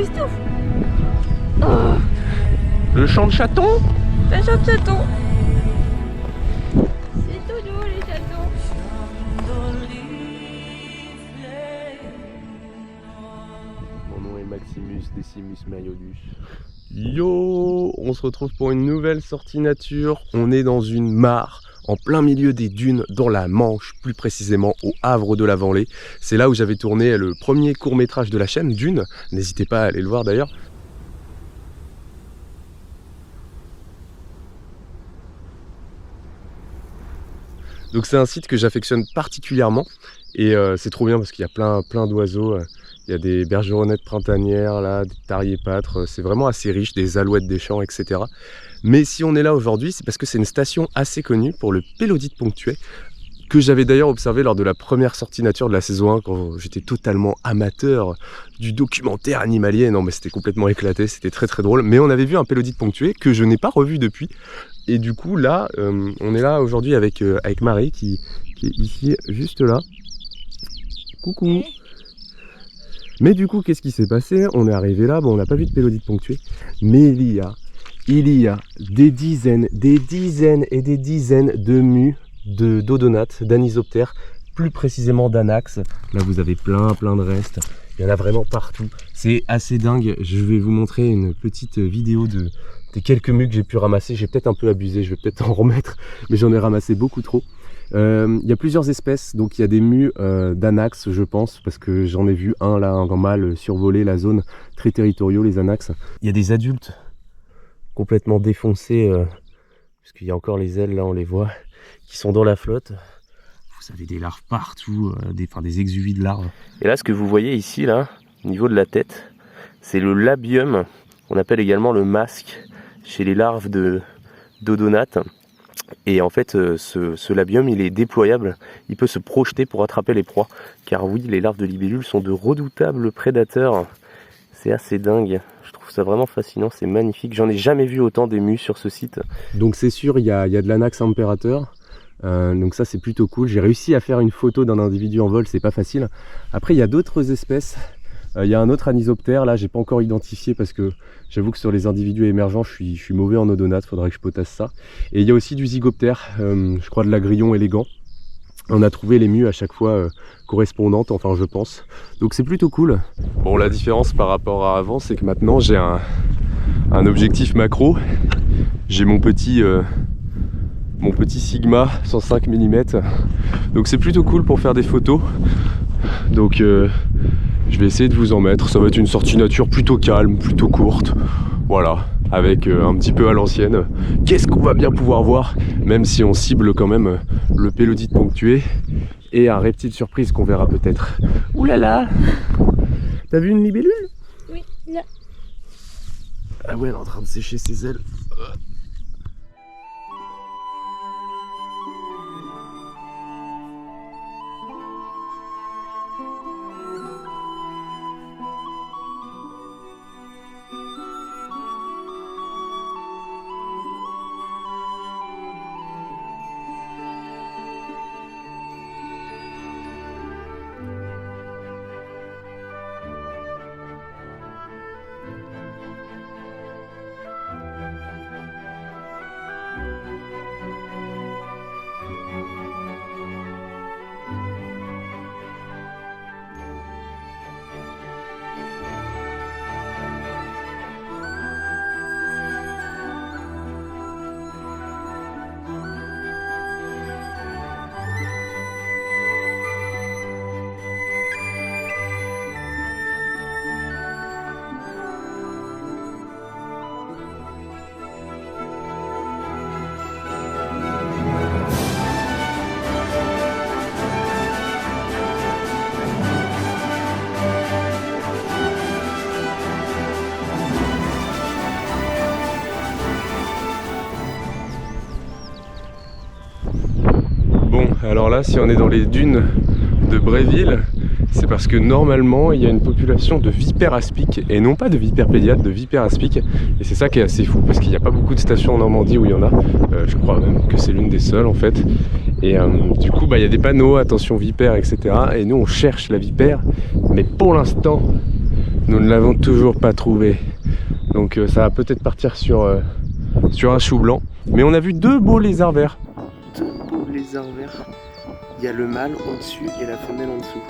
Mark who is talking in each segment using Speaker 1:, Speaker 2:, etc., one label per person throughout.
Speaker 1: époustoufle. Oh.
Speaker 2: Le champ de chaton.
Speaker 1: Le champ de chaton. C'est tout doux les chatons.
Speaker 2: Mon nom est Maximus Decimus Maiodus. Yo, on se retrouve pour une nouvelle sortie nature. On est dans une mare, en plein milieu des dunes, dans la Manche, plus précisément au Havre de la Venlée. C'est là où j'avais tourné le premier court-métrage de la chaîne, Dune. N'hésitez pas à aller le voir d'ailleurs. Donc c'est un site que j'affectionne particulièrement et c'est trop bien parce qu'il y a plein d'oiseaux. Il y a des bergeronnettes printanières, là, des tariers pâtres, c'est vraiment assez riche, des alouettes des champs, etc. Mais si on est là aujourd'hui, c'est parce que c'est une station assez connue pour le pélodite ponctué, que j'avais d'ailleurs observé lors de la première sortie nature de la saison 1, quand j'étais totalement amateur du documentaire animalier. Non mais c'était complètement éclaté, c'était très drôle. Mais on avait vu un pélodite ponctué que je n'ai pas revu depuis. Et du coup là, on est là aujourd'hui avec Marie qui est ici, juste là. Coucou. Mais du coup, qu'est-ce qui s'est passé? On est arrivé là, bon, on n'a pas vu de pélodite ponctué, mais il y a des dizaines et des dizaines de mues d'odonates, d'anisoptères, plus précisément d'anax. Là, vous avez plein de restes. Il y en a vraiment partout. C'est assez dingue. Je vais vous montrer une petite vidéo des quelques mues que j'ai pu ramasser. J'ai peut-être un peu abusé, je vais peut-être en remettre, mais j'en ai ramassé beaucoup trop. Il y a plusieurs espèces, donc il y a des mues d'anax, je pense, parce que j'en ai vu un là, un mâle survoler la zone, très territoriaux les anax. Il y a des adultes complètement défoncés, parce qu'il y a encore les ailes là, on les voit, qui sont dans la flotte. Vous avez des larves partout, des exuvis de larves. Et là, ce que vous voyez ici, là, au niveau de la tête, c'est le labium, qu'on appelle également le masque, chez les larves d'odonates. Et en fait, ce labium, il est déployable, il peut se projeter pour attraper les proies. Car oui, les larves de libellules sont de redoutables prédateurs. C'est assez dingue, je trouve ça vraiment fascinant, c'est magnifique. J'en ai jamais vu autant d'émus sur ce site. Donc c'est sûr, il y a de l'anax imperator. Donc ça c'est plutôt cool. J'ai réussi à faire une photo d'un individu en vol, c'est pas facile. Après il y a d'autres espèces. Il y a un autre anisoptère, là j'ai pas encore identifié parce que j'avoue que sur les individus émergents je suis mauvais en odonate, faudrait que je potasse ça. Et il y a aussi du zygoptère, je crois de l'agrillon élégant. On a trouvé les mues à chaque fois correspondantes, enfin je pense. Donc c'est plutôt cool. Bon, la différence par rapport à avant, c'est que maintenant j'ai un objectif macro. J'ai mon petit Sigma 105 mm. Donc c'est plutôt cool pour faire des photos. Donc je vais essayer de vous en mettre. Ça va être une sortie nature plutôt calme, plutôt courte. Voilà, avec un petit peu à l'ancienne. Qu'est-ce qu'on va bien pouvoir voir, même si on cible quand même le pélodite ponctué et un reptile surprise qu'on verra peut-être. Ouh là là! T'as vu une libellule?
Speaker 1: Oui, là.
Speaker 2: Ah ouais, elle est en train de sécher ses ailes. Alors là, si on est dans les dunes de Bréville, c'est parce que normalement il y a une population de vipères aspics et non pas de vipères pédiatres, de vipères aspics. Et c'est ça qui est assez fou parce qu'il n'y a pas beaucoup de stations en Normandie où il y en a. Je crois même que c'est l'une des seules en fait. Et du coup il y a des panneaux, attention vipères, etc. Et nous on cherche la vipère, mais pour l'instant Nous ne l'avons toujours pas trouvé. Donc ça va peut-être partir sur un chou blanc. Mais on a vu 2 beaux lézards verts. 2 beaux lézards verts. Il y a le mâle au-dessus et la femelle en dessous.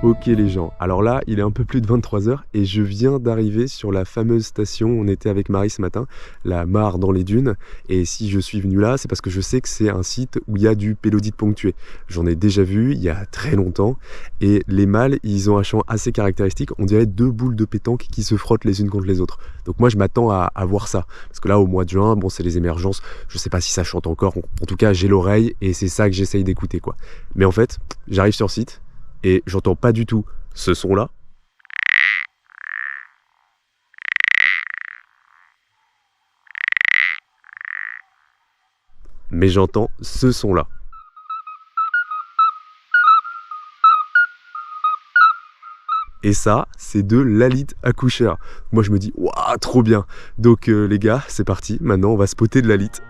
Speaker 2: Ok les gens, alors là il est un peu plus de 23h et je viens d'arriver sur la fameuse station où on était avec Marie ce matin, la mare dans les dunes. Et si je suis venu là, c'est parce que je sais que c'est un site où il y a du pélodite ponctué. J'en ai déjà vu il y a très longtemps et les mâles ils ont un chant assez caractéristique, on dirait 2 boules de pétanque qui se frottent les unes contre les autres. Donc moi je m'attends à voir ça, parce que là au mois de juin, bon c'est les émergences, je sais pas si ça chante encore, en tout cas j'ai l'oreille et c'est ça que j'essaye d'écouter quoi. Mais en fait, j'arrive sur site, et j'entends pas du tout ce son-là. Mais j'entends ce son-là. Et ça, c'est de l'Alite accoucheur. Moi je me dis, waouh, trop bien. Donc les gars, c'est parti, maintenant on va spotter de l'Alite.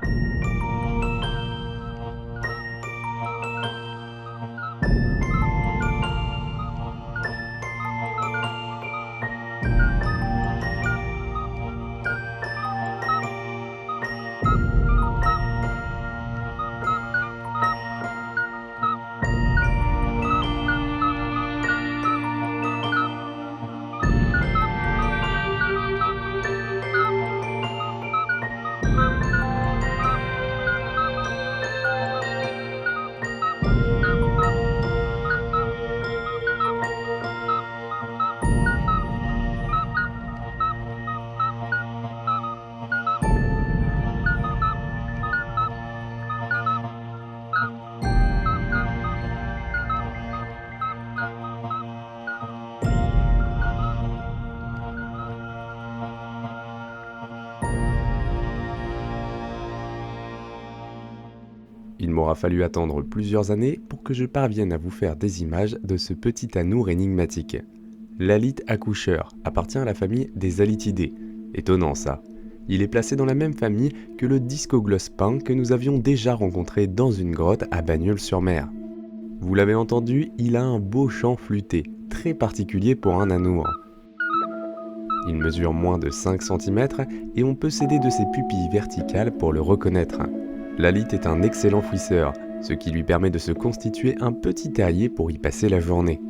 Speaker 2: Il m'aura fallu attendre plusieurs années pour que je parvienne à vous faire des images de ce petit anour énigmatique. L'Alite accoucheur appartient à la famille des Alitidés. Étonnant ça. Il est placé dans la même famille que le Discogloss pin que nous avions déjà rencontré dans une grotte à Bagnols-sur-Mer. Vous l'avez entendu, il a un beau chant flûté, très particulier pour un anour. Il mesure moins de 5 cm et on peut s'aider de ses pupilles verticales pour le reconnaître. L'Alite est un excellent fouisseur, ce qui lui permet de se constituer un petit terrier pour y passer la journée.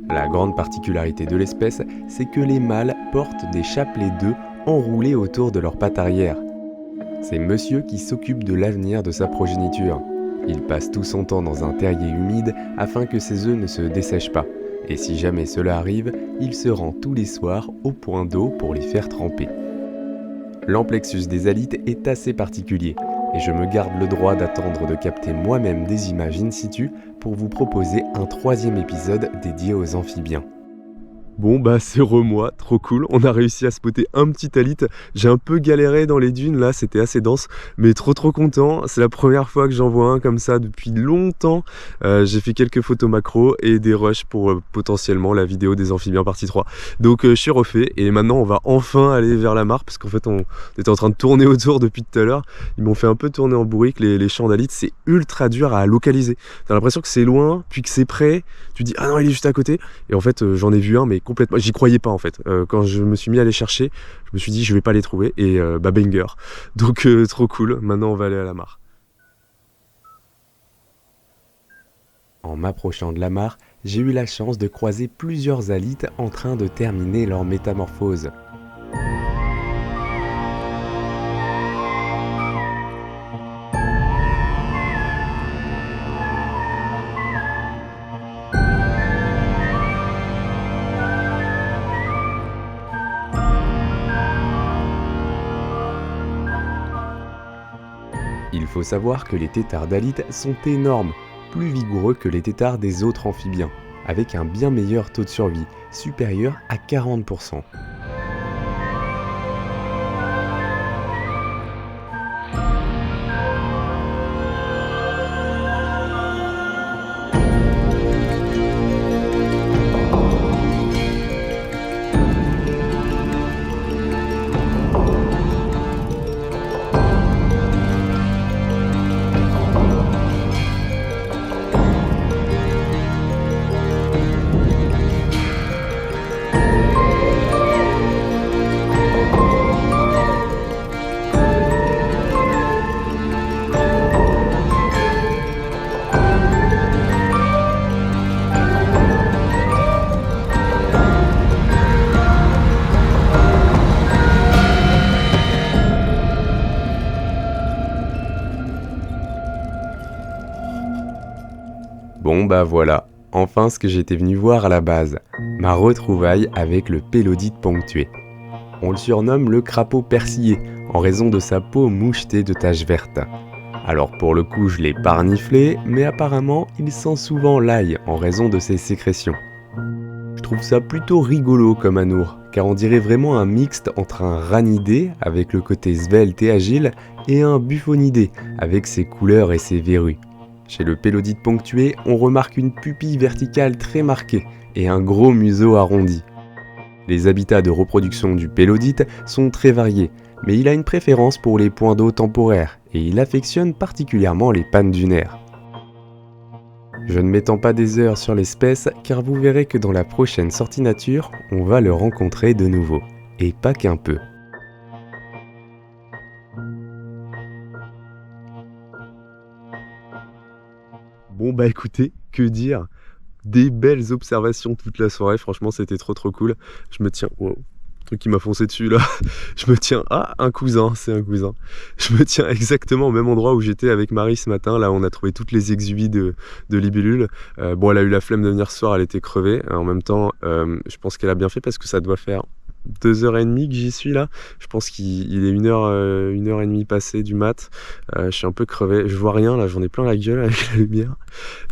Speaker 2: La grande particularité de l'espèce, c'est que les mâles portent des chapelets d'œufs enroulés autour de leur patte arrière. C'est monsieur qui s'occupe de l'avenir de sa progéniture. Il passe tout son temps dans un terrier humide afin que ses œufs ne se dessèchent pas. Et si jamais cela arrive, il se rend tous les soirs au point d'eau pour les faire tremper. L'amplexus des alites est assez particulier. Et je me garde le droit d'attendre de capter moi-même des images in situ pour vous proposer un 3e épisode dédié aux amphibiens. Bon bah c'est moi, trop cool, on a réussi à spotter un petit alite. J'ai un peu galéré dans les dunes là, c'était assez dense, mais trop content. C'est la première fois que j'en vois un comme ça depuis longtemps. J'ai fait quelques photos macro et des rushs pour potentiellement la vidéo des amphibiens partie 3. Donc je suis refait et maintenant on va enfin aller vers la mare parce qu'en fait on était en train de tourner autour depuis tout à l'heure. Ils m'ont fait un peu tourner en bourrique, les champs d'alites, c'est ultra dur à localiser. T'as l'impression que c'est loin, puis que c'est près, tu dis ah non il est juste à côté. Et en fait j'en ai vu un mais complètement, j'y croyais pas en fait. Quand je me suis mis à les chercher, je me suis dit je vais pas les trouver et bah banger. Donc trop cool, maintenant on va aller à la mare. En m'approchant de la mare, j'ai eu la chance de croiser plusieurs alites en train de terminer leur métamorphose. Il faut savoir que les têtards d'alites sont énormes, plus vigoureux que les têtards des autres amphibiens, avec un bien meilleur taux de survie, supérieur à 40%. Bon bah voilà, enfin ce que j'étais venu voir à la base, ma retrouvaille avec le pélodite ponctué. On le surnomme le crapaud persillé, en raison de sa peau mouchetée de taches vertes. Alors pour le coup je l'ai pas reniflé, mais apparemment il sent souvent l'ail en raison de ses sécrétions. Je trouve ça plutôt rigolo comme anour, car on dirait vraiment un mixte entre un ranidé, avec le côté svelte et agile, et un buffonidé, avec ses couleurs et ses verrues. Chez le pélodite ponctué, on remarque une pupille verticale très marquée, et un gros museau arrondi. Les habitats de reproduction du pélodite sont très variés, mais il a une préférence pour les points d'eau temporaires, et il affectionne particulièrement les pannes dunaires. Je ne m'étends pas des heures sur l'espèce, car vous verrez que dans la prochaine sortie nature, on va le rencontrer de nouveau, et pas qu'un peu. Bon bah écoutez, que dire? Des belles observations toute la soirée, franchement c'était trop cool. Je me tiens, wow, truc qui m'a foncé dessus là, je me tiens, ah un cousin, c'est un cousin. Je me tiens exactement au même endroit où j'étais avec Marie ce matin, là on a trouvé toutes les exuvies de libellules. Bon elle a eu la flemme de venir ce soir, elle était crevée, en même temps je pense qu'elle a bien fait parce que ça doit faire 2h30 que j'y suis là. Je pense qu'il est 1h30 passée du mat. Je suis un peu crevé. Je vois rien là, j'en ai plein la gueule avec la lumière.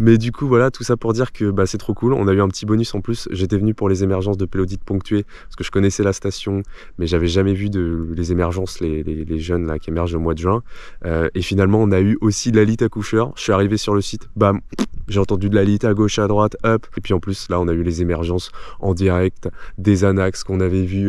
Speaker 2: Mais du coup voilà, tout ça pour dire que bah, c'est trop cool. On a eu un petit bonus en plus. J'étais venu pour les émergences de pélodite ponctué parce que je connaissais la station, mais j'avais jamais vu les émergences, les jeunes là qui émergent au mois de juin. Et finalement on a eu aussi de la lite accoucheur. Je suis arrivé sur le site, bam, j'ai entendu de la lite à gauche, à droite, hop. Et puis en plus là on a eu les émergences en direct, des anax qu'on avait vu,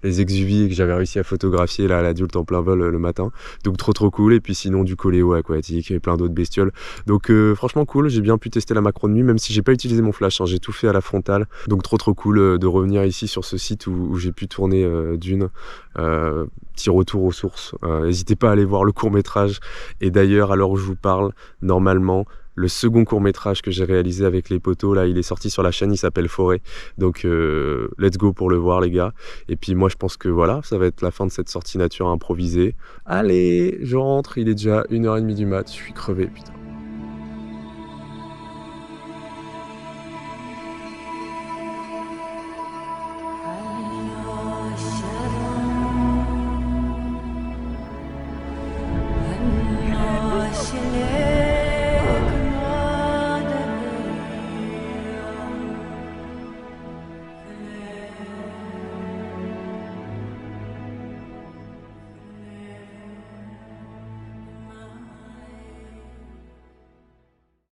Speaker 2: les exuvies et que j'avais réussi à photographier là à l'adulte en plein vol le matin. Donc trop cool. Et puis sinon du coléo aquatique et plein d'autres bestioles. Donc franchement cool, j'ai bien pu tester la macro de nuit, même si j'ai pas utilisé mon flash, hein, j'ai tout fait à la frontale. Donc trop cool de revenir ici sur ce site où j'ai pu tourner d'une. Petit retour aux sources. N'hésitez pas à aller voir le court-métrage. Et d'ailleurs, à l'heure où je vous parle, normalement, le second court-métrage que j'ai réalisé avec les poteaux, là, il est sorti sur la chaîne, il s'appelle Forêt. Donc, let's go pour le voir, les gars. Et puis, moi, je pense que voilà, ça va être la fin de cette sortie nature improvisée. Allez, je rentre, il est déjà 1h30 du mat, je suis crevé, putain.